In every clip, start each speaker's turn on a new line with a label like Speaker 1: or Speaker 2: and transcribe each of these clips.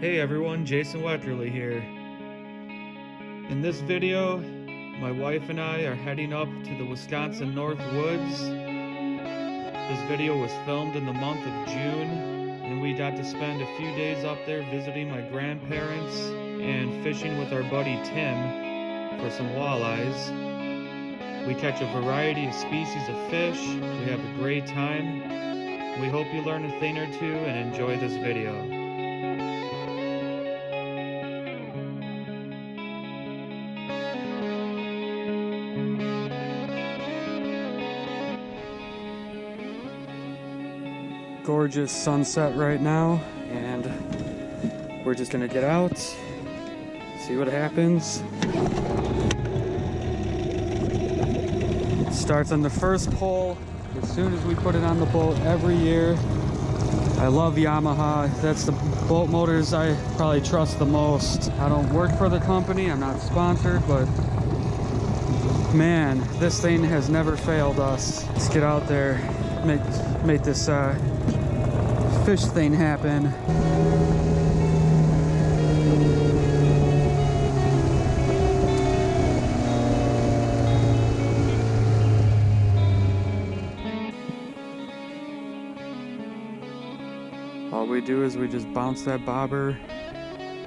Speaker 1: Hey everyone, Jason Weckerle here. In this video, my wife and I are heading up to the Wisconsin Northwoods. This video was filmed in the month of June, and we got to spend a few days up there visiting my grandparents and fishing with our buddy Tim for some walleyes. We catch a variety of species of fish, we have a great time. We hope you learn a thing or two and enjoy this video. Gorgeous sunset right now, and we're just gonna get out, see what happens. It starts on the first pole as soon as we put it on the boat every year. I love Yamaha. That's the boat motors I probably trust the most. I don't work for the company, I'm not sponsored, but man, this thing has never failed us. Let's get out there, make this fish thing happen. All we do is we just bounce that bobber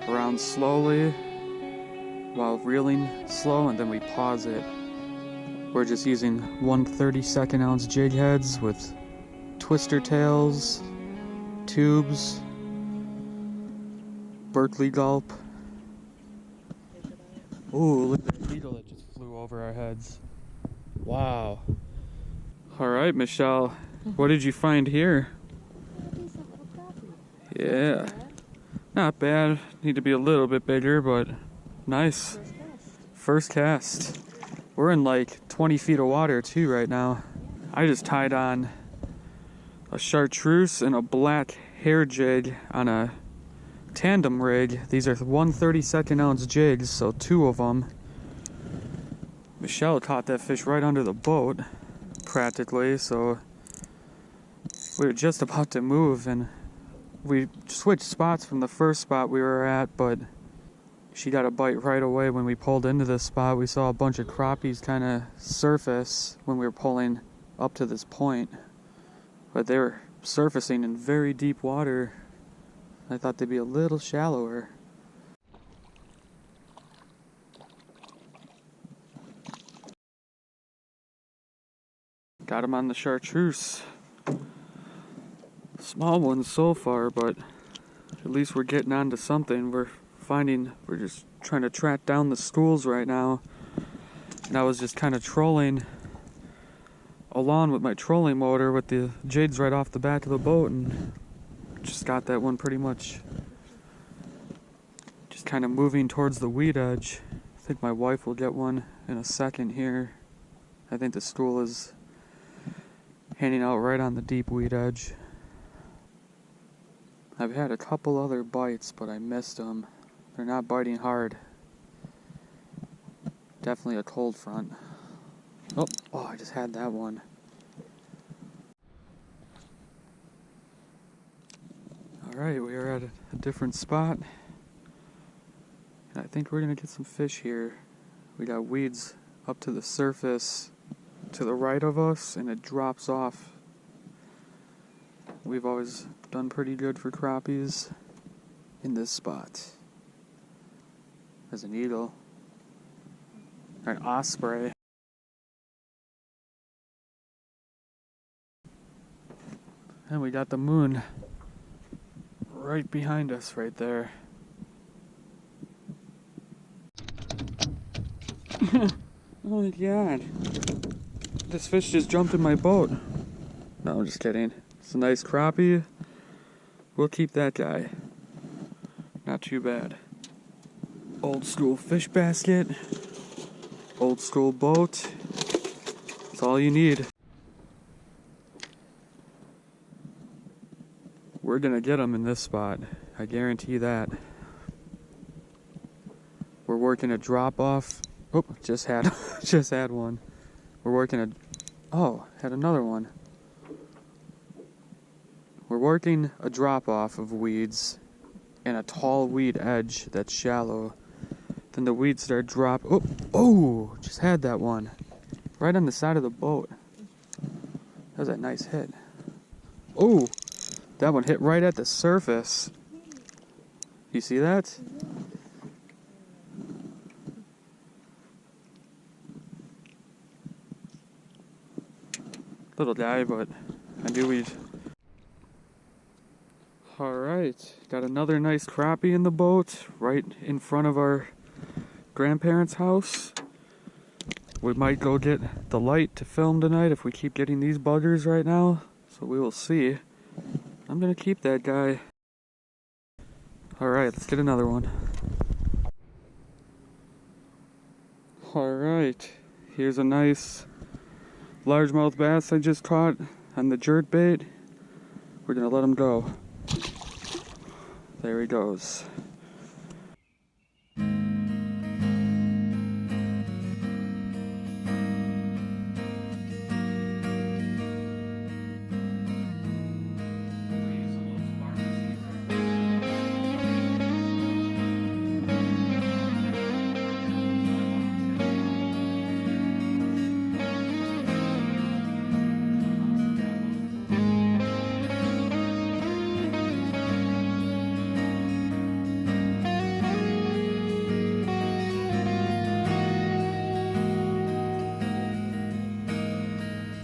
Speaker 1: around slowly while reeling slow, and then we pause it. We're just using 1/32 ounce jig heads with twister tails, tubes, Berkeley gulp. Ooh, look at that eagle that just flew over our heads. Wow. All right, Michelle, what did you find here? Yeah, not bad. Need to be a little bit bigger, but nice. First cast. We're in like 20 feet of water too right now. I just tied on a chartreuse and a black hair jig on a tandem rig. These are 1/32 ounce jigs, so two of them. Michelle caught that fish right under the boat, practically, so we were just about to move, and we switched spots from the first spot we were at, but she got a bite right away when we pulled into this spot. We saw a bunch of crappies kind of surface when we were pulling up to this point, but they were surfacing in very deep water. I thought they'd be a little shallower. Got him on the chartreuse. Small ones so far, but at least we're getting onto something. We're just trying to track down the schools right now. And I was just kind of trolling along with my trolling motor with the jigs right off the back of the boat, and just got that one pretty much just kind of moving towards the weed edge. I think my wife will get one in a second here. I think the school is hanging out right on the deep weed edge. I've had a couple other bites, but I missed them. They're not biting hard. Definitely a cold front. Oh, I just had that one. Alright, we are at a different spot. And I think we're gonna get some fish here. We got weeds up to the surface to the right of us, and it drops off. We've always done pretty good for crappies in this spot. There's an eagle. An osprey. And we got the moon right behind us right there. Oh my god. This fish just jumped in my boat. No, I'm just kidding. It's a nice crappie. We'll keep that guy. Not too bad. Old school fish basket. Old school boat. That's all you need. We're gonna get them in this spot. I guarantee that. We're working a drop off. Oh, just had one. We're working had another one. We're working a drop off of weeds and a tall weed edge that's shallow. Then the weeds start dropping. Oh, oh, just had that one. Right on the side of the boat. That was a nice hit. Oh, that one hit right at the surface. You see that? Little guy, but I knew we'd... Alright, got another nice crappie in the boat right in front of our grandparents' house. We might go get the light to film tonight if we keep getting these buggers right now, so we will see. I'm gonna keep that guy. Alright, let's get another one. Alright, here's a nice largemouth bass I just caught on the jerk bait. We're gonna let him go. There he goes.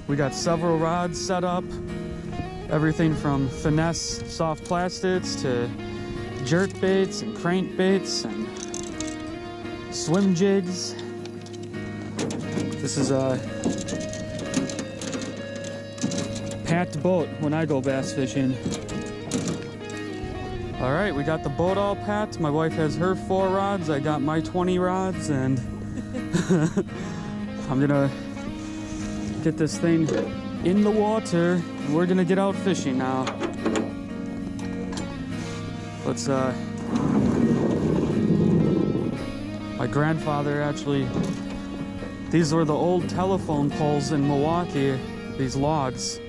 Speaker 1: We got several rods set up, everything from finesse soft plastics to jerk baits and crank baits and swim jigs. This is a packed boat when I go bass fishing. All right, we got the boat all packed. My wife has her 4 rods, I got my 20 rods, and I'm gonna get this thing in the water. We're gonna get out fishing now. Let's my grandfather actually, these were the old telephone poles in Milwaukee, these logs.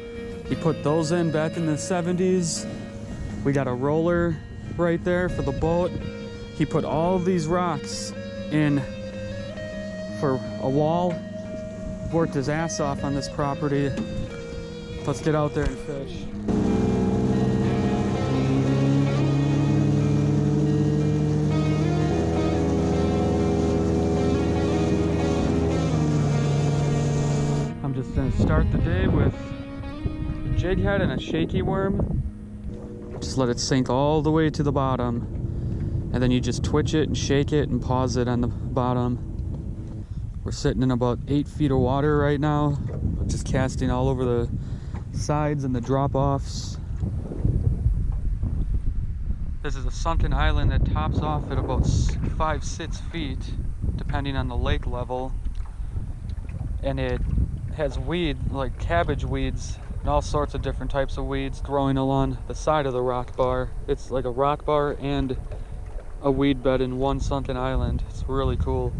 Speaker 1: He put those in back in the 70s. We got a roller right there for the boat. He put all these rocks in for a wall. Worked his ass off on this property. Let's get out there and fish. I'm just gonna start the day with a jig head and a shaky worm. Just let it sink all the way to the bottom, and then you just twitch it and shake it and pause it on the bottom. We're sitting in about 8 feet of water right now, just casting all over the sides and the drop-offs. This is a sunken island that tops off at about 5-6 feet, depending on the lake level. And it has weed, like cabbage weeds, and all sorts of different types of weeds growing along the side of the rock bar. It's like a rock bar and a weed bed in one sunken island. It's really cool.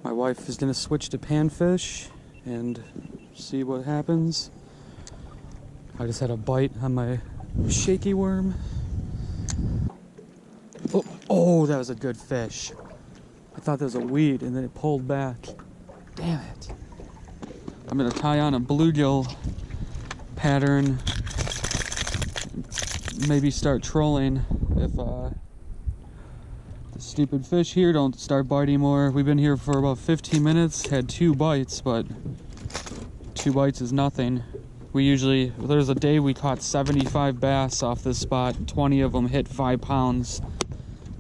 Speaker 1: My wife is gonna switch to panfish and see what happens. I just had a bite on my shaky worm. Oh, oh, that was a good fish. I thought there was a weed and then it pulled back. Damn it. I'm gonna tie on a bluegill pattern. Maybe start trolling if stupid fish here don't start biting more. We've been here for about 15 minutes, had 2 bites, but 2 bites is nothing. We usually, there's a day we caught 75 bass off this spot, 20 of them hit 5 pounds.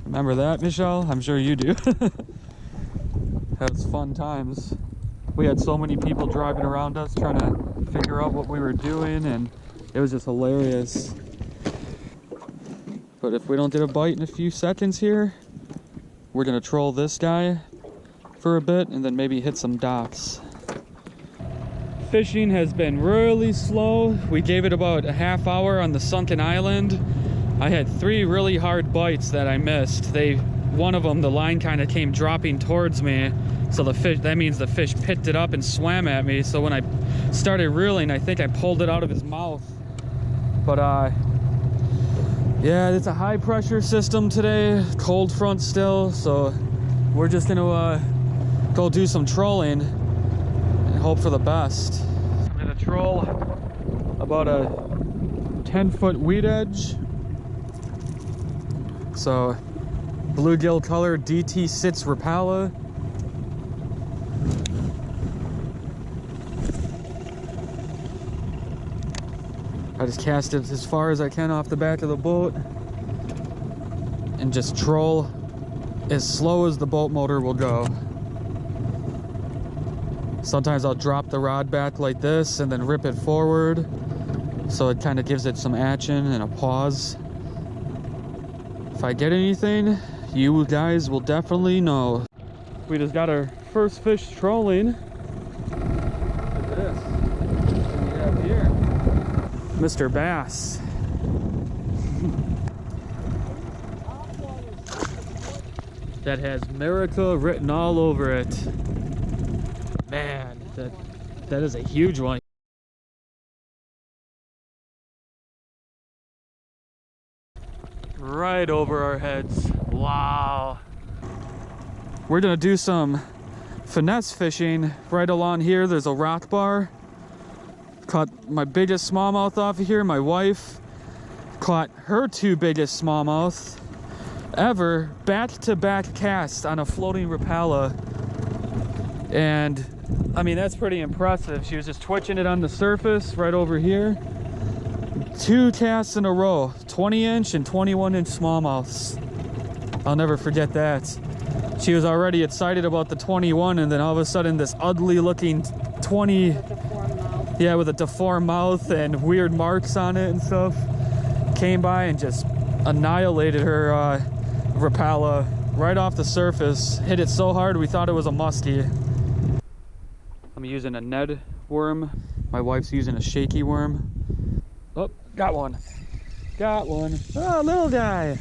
Speaker 1: Remember that, Michelle? I'm sure you do. That was fun times. We had so many people driving around us trying to figure out what we were doing, and it was just hilarious. But if we don't get a bite in a few seconds here, we're gonna troll this guy for a bit and then maybe hit some dots. Fishing has been really slow. We gave it about a half hour on the sunken island. I had 3 really hard bites that I missed. One of them, the line kind of came dropping towards me, so the fish, that means the fish picked it up and swam at me. So when I started reeling, I think I pulled it out of his mouth. But Yeah, it's a high pressure system today, cold front still, so we're just gonna go do some trolling and hope for the best. I'm gonna troll about a 10-foot weed edge. So bluegill color DT6 Rapala. I just cast it as far as I can off the back of the boat and just troll as slow as the boat motor will go. Sometimes I'll drop the rod back like this and then rip it forward, so it kind of gives it some action and a pause. If I get anything, you guys will definitely know. We just got our first fish trolling. Look at this. What do we have here? Mr. Bass. That has America written all over it. Man, that is a huge one. Right over our heads. Wow. We're gonna do some finesse fishing right along here. There's a rock bar. Caught my biggest smallmouth off of here. My wife caught her 2 biggest smallmouth ever back-to-back cast on a floating Rapala. And I mean, that's pretty impressive. She was just twitching it on the surface right over here. 2 casts in a row, 20-inch and 21-inch smallmouths. I'll never forget that. She was already excited about the 21, and then all of a sudden this ugly looking 20, yeah, with a deformed mouth and weird marks on it and stuff, came by and just annihilated her Rapala right off the surface. Hit it so hard we thought it was a muskie. I'm using a Ned worm. My wife's using a shaky worm. Oh, got one. Got one. Oh, little guy.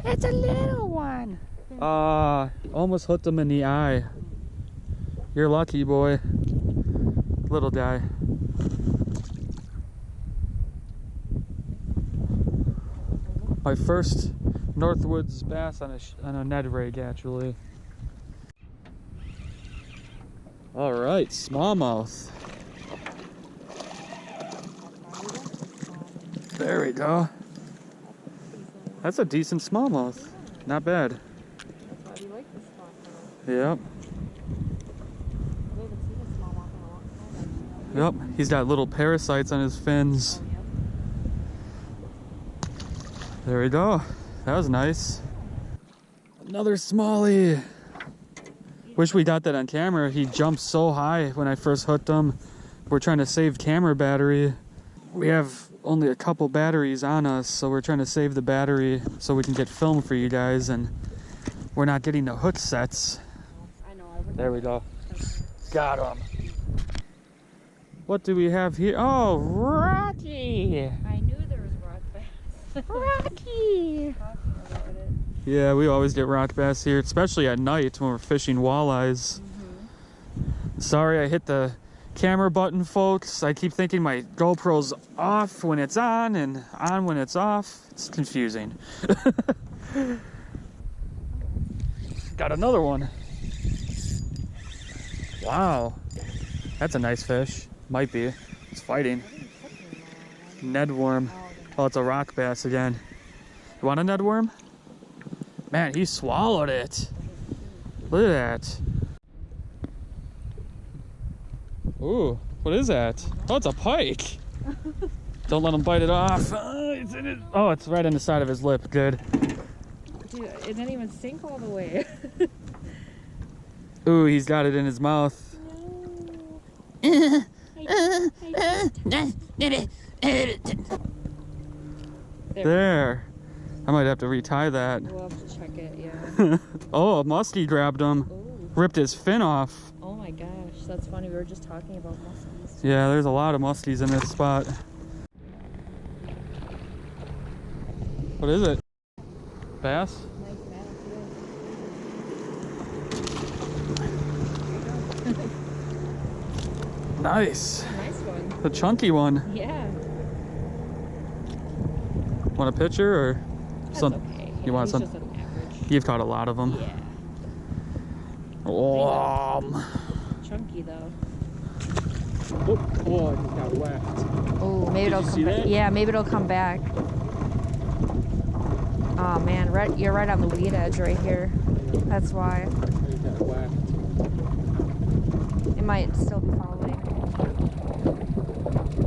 Speaker 1: It's a little one. Almost hooked him in the eye. You're lucky, boy. Little guy. My first Northwoods bass on a Ned rig, actually. All right, smallmouth. There we go. That's a decent smallmouth. Not bad. Yep. Yep, he's got little parasites on his fins. There we go. That was nice. Another smallie. Wish we got that on camera. He jumped so high when I first hooked him. We're trying to save camera battery. We have only a couple batteries on us, so we're trying to save the battery so we can get film for you guys, and we're not getting the hook sets. There we go. Got him. What do we have here? Oh, Rocky!
Speaker 2: I knew there was rock bass.
Speaker 1: Rocky! Yeah, we always get rock bass here, especially at night when we're fishing walleyes. Sorry I hit the camera button, folks. I keep thinking my GoPro's off when it's on and on when it's off. It's confusing. Got another one. Wow. That's a nice fish. Might be. It's fighting. Ned worm. Oh, it's a rock bass again. You want a Ned worm? Man, he swallowed it. Look at that. Ooh, what is that? Oh, it's a pike. Don't let him bite it off. It's in it. Oh, it's right on the side of his lip. Good.
Speaker 2: Dude, it didn't even sink all the way.
Speaker 1: Ooh, he's got it in his mouth. There. I might have to retie that.
Speaker 2: We'll have to check it, yeah.
Speaker 1: Oh, a muskie grabbed him.
Speaker 2: Ooh.
Speaker 1: Ripped his fin off.
Speaker 2: Oh my gosh, that's funny. We were just talking about muskies.
Speaker 1: Yeah, there's a lot of muskies in this spot. What is it? Bass?
Speaker 2: Nice bass, yeah.
Speaker 1: Nice.
Speaker 2: Nice one.
Speaker 1: The chunky one.
Speaker 2: Yeah.
Speaker 1: Want a picture or
Speaker 2: That's
Speaker 1: some?
Speaker 2: okay.
Speaker 1: You want
Speaker 2: He's
Speaker 1: some?
Speaker 2: just an average.
Speaker 1: You've caught a lot of them.
Speaker 2: Yeah.
Speaker 1: Oh,
Speaker 2: Chunky though.
Speaker 1: oh, I just got whacked.
Speaker 2: Oh, maybe it'll come back. Yeah, maybe it'll come back. Oh man, you're right on the weed edge right here. That's why.
Speaker 1: I got whacked.
Speaker 2: It might still be following.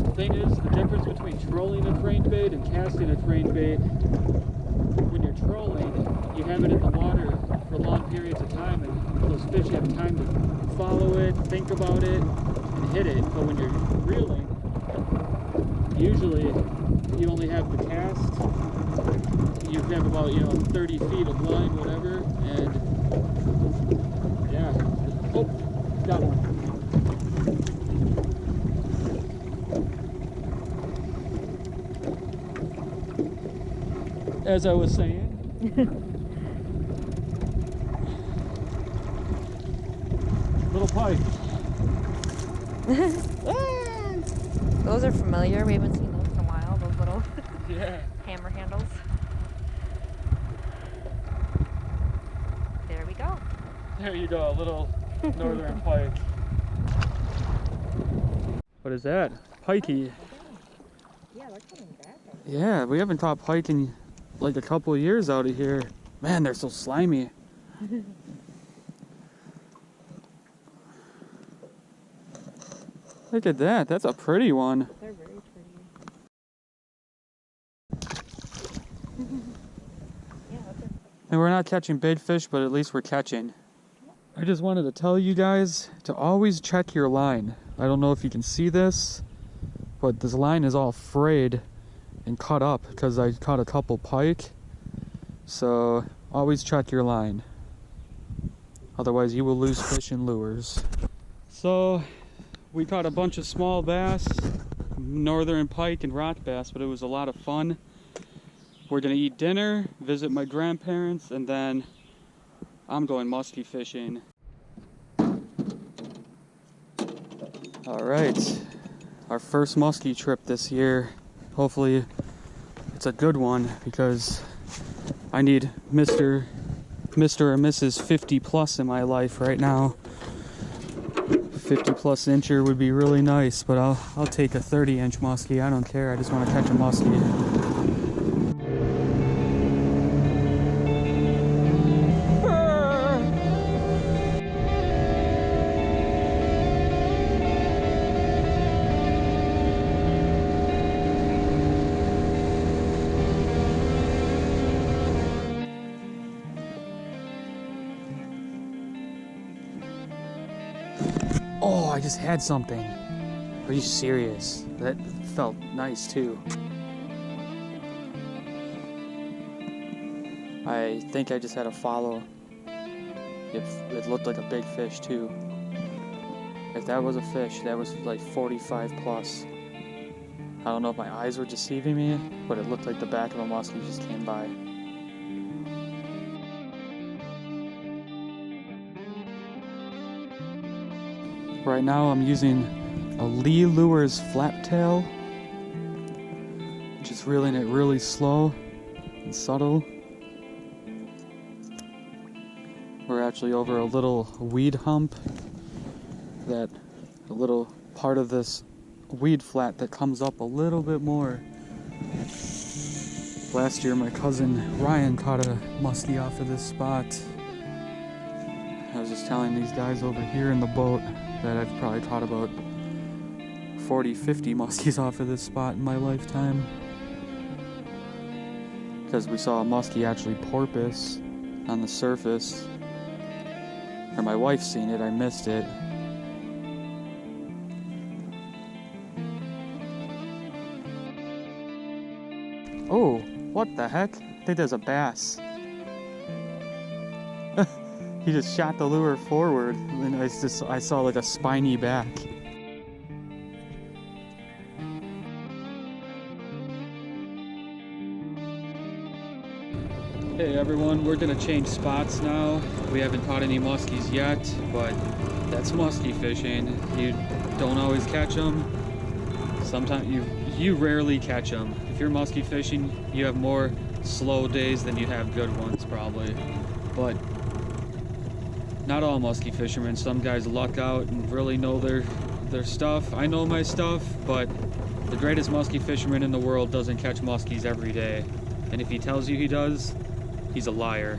Speaker 1: The thing is, the difference between trolling a trained bait and casting a trained bait, when you're trolling, you have it in the water for long periods of time, and those fish have time to follow it, think about it, and hit it. But when you're reeling, usually you only have the cast. You have about 30 feet of line, whatever, and yeah. Oh, got one. As I was saying. Little pike.
Speaker 2: Those are familiar. We haven't seen those in a while. Those little
Speaker 1: Yeah.
Speaker 2: hammer handles. There we go.
Speaker 1: There you go, a little northern pike. What is that? Pikey.
Speaker 2: Yeah, they're coming back.
Speaker 1: Yeah, we haven't caught pike in like a couple of years out of here. Man, they're so slimy. Look at that. That's a pretty one.
Speaker 2: They're very pretty. Yeah,
Speaker 1: And we're not catching big fish, but at least we're catching. I just wanted to tell you guys to always check your line. I don't know if you can see this, but this line is all frayed and cut up because I caught a couple pike. So always check your line. Otherwise you will lose fish in lures. So we caught a bunch of small bass, northern pike and rock bass, but it was a lot of fun. We're gonna eat dinner, visit my grandparents, and then I'm going muskie fishing. All right, our first muskie trip this year. Hopefully it's a good one because I need Mr. or Mrs. 50 plus in my life right now. 50 plus incher would be really nice, but I'll take a 30-inch muskie. I don't care. I just want to catch a muskie. Oh, I just had something. Are you serious? That felt nice too. I think I just had a follow. It looked like a big fish too. If that was a fish, that was like 45 plus. I don't know if my eyes were deceiving me, but it looked like the back of a muskie just came by. Right now I'm using a Lee Lures flat tail. Just reeling it really slow and subtle. We're actually over a little weed hump, that a little part of this weed flat that comes up a little bit more. Last year my cousin Ryan caught a muskie off of this spot. I was just telling these guys over here in the boat that I've probably caught about 40-50 muskies off of this spot in my lifetime. Because we saw a muskie actually porpoise on the surface. Or my wife's seen it, I missed it. Oh, what the heck? I think there's a bass. He just shot the lure forward, and I saw like a spiny back. Hey everyone, we're gonna change spots now. We haven't caught any muskies yet, but that's muskie fishing. You don't always catch them, Sometimes you rarely catch them. If you're musky fishing, you have more slow days than you have good ones probably. But not all musky fishermen. Some guys luck out and really know their stuff. I know my stuff, but the greatest musky fisherman in the world doesn't catch muskies every day. And if he tells you he does, he's a liar.